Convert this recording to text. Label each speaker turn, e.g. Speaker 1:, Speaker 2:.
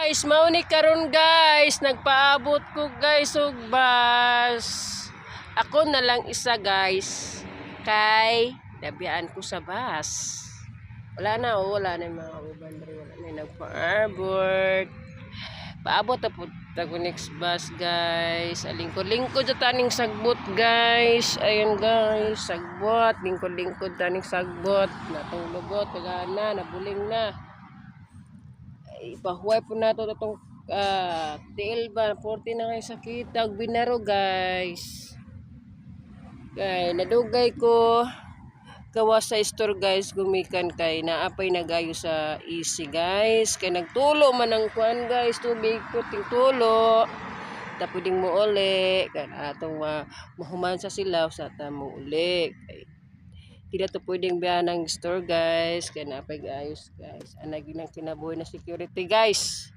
Speaker 1: guys, mauni karon guys, nagpaabot ko guys og bus. Ako na lang isa guys. Kay nabiyaan ko sa bus. Wala na yung mga uban diri, wala na nagpaabot. Paabot na po tago next bus guys. Lingkod-lingkod sa taning sagbot guys. Ayun guys, sagbot, lingkod-lingkod taning sagbot. Natulugot, tagana, nabuling na. Ipahuway po nato itong tiil ba 40 na kayo sakit tag binaro guys. Kay nadugay ko gawa sa store guys, gumikan kay naapay nagayo sa easy guys, kay nagtulo man ang kuan guys, tubig puting tulo ta pwedeng mo uli kay atong mahuman sa silaw sa ta mo uli. Hindi na to pwedeng biyan ng store guys. Kaya napag-ayos guys. Anagin ang kinabuhi na security guys.